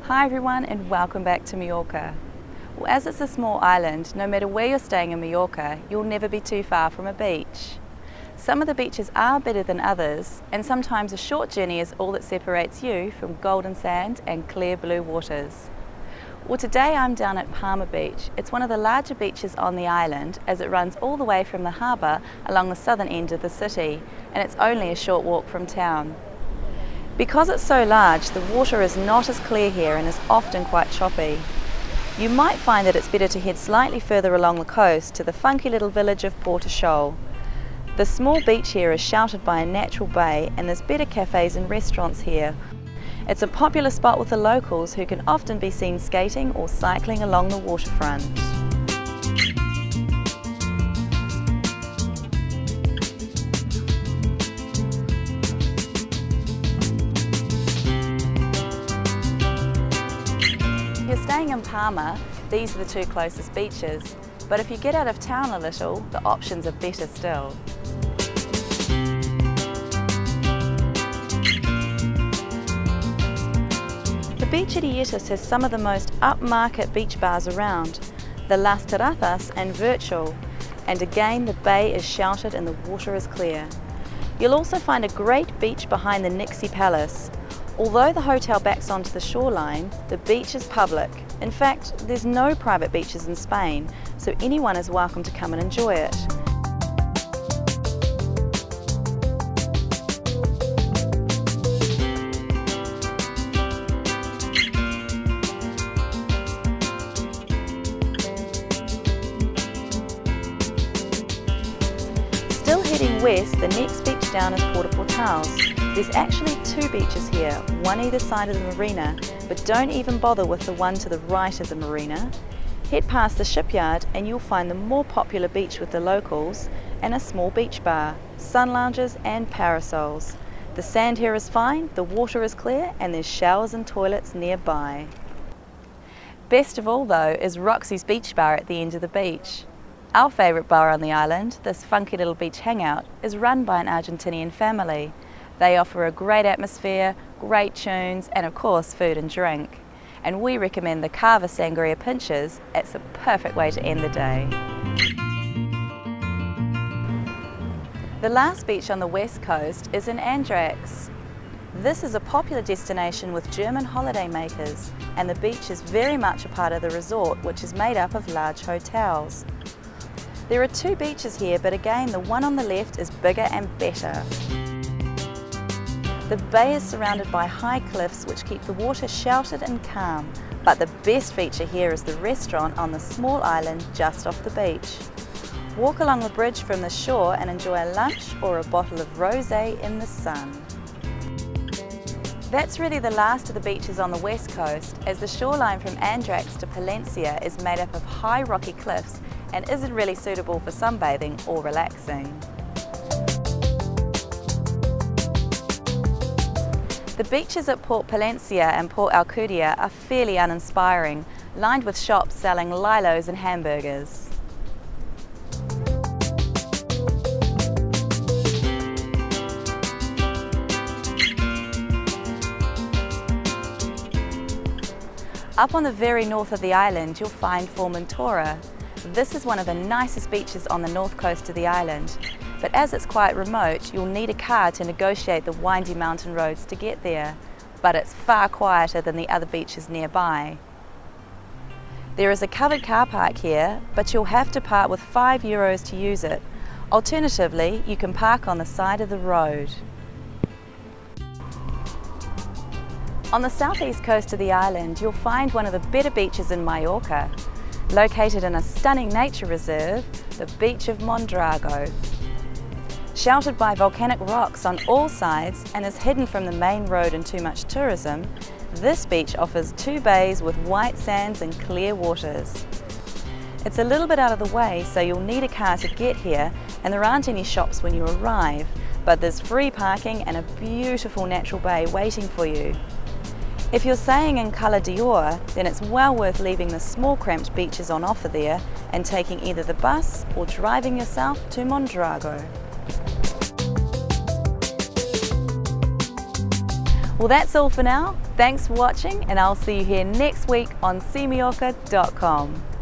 Hi everyone and welcome back to Mallorca. Well, as it's a small island, no matter where you're staying in Mallorca, you'll never be too far from a beach. Some of the beaches are better than others, and sometimes a short journey is all that separates you from golden sand and clear blue waters. Well, today I'm down at Palma Beach. It's one of the larger beaches on the island as it runs all the way from the harbour along the southern end of the city, and it's only a short walk from town. Because it's so large, the water is not as clear here and is often quite choppy. You might find that it's better to head slightly further along the coast to the funky little village of Porto Shoal. The small beach here is sheltered by a natural bay and there's better cafes and restaurants here. It's a popular spot with the locals who can often be seen skating or cycling along the waterfront. If you're staying in Palma, these are the two closest beaches, but if you get out of town a little, the options are better still. The beach at Ietis has some of the most upmarket beach bars around, the Las Terrazas and Virtual, and again the bay is sheltered and the water is clear. You'll also find a great beach behind the Nixie Palace. Although the hotel backs onto the shoreline, the beach is public. In fact, there's no private beaches in Spain, so anyone is welcome to come and enjoy it. Still heading west, the next beach down is Puerto Portals. There's actually two beaches here, one either side of the marina, but don't even bother with the one to the right of the marina. Head past the shipyard and you'll find the more popular beach with the locals and a small beach bar, sun lounges and parasols. The sand here is fine, the water is clear and there's showers and toilets nearby. Best of all though is Roxy's Beach Bar at the end of the beach. Our favourite bar on the island, this funky little beach hangout, is run by an Argentinian family. They offer a great atmosphere, great tunes, and of course food and drink. And we recommend the Cava Sangria Pinches. It's a perfect way to end the day. The last beach on the west coast is in Andrax. This is a popular destination with German holidaymakers, and the beach is very much a part of the resort, which is made up of large hotels. There are two beaches here, but again the one on the left is bigger and better. The bay is surrounded by high cliffs which keep the water sheltered and calm, but the best feature here is the restaurant on the small island just off the beach. Walk along the bridge from the shore and enjoy a lunch or a bottle of rosé in the sun. That's really the last of the beaches on the west coast, as the shoreline from Andrax to Palencia is made up of high rocky cliffs and isn't really suitable for sunbathing or relaxing. The beaches at Port Palencia and Port Alcudia are fairly uninspiring, lined with shops selling lilos and hamburgers. Up on the very north of the island you'll find Formentora. This is one of the nicest beaches on the north coast of the island. But as it's quite remote, you'll need a car to negotiate the windy mountain roads to get there. But it's far quieter than the other beaches nearby. There is a covered car park here, but you'll have to park with €5 to use it. Alternatively, you can park on the side of the road. On the southeast coast of the island, you'll find one of the better beaches in Mallorca. Located in a stunning nature reserve, the beach of Mondrago. Sheltered by volcanic rocks on all sides and is hidden from the main road and too much tourism, this beach offers two bays with white sands and clear waters. It's a little bit out of the way, so you'll need a car to get here, and there aren't any shops when you arrive, but there's free parking and a beautiful natural bay waiting for you. If you're staying in Cala d'Or, then it's well worth leaving the small cramped beaches on offer there and taking either the bus or driving yourself to Mondrago. Well, that's all for now. Thanks for watching, and I'll see you here next week on seemallorca.com.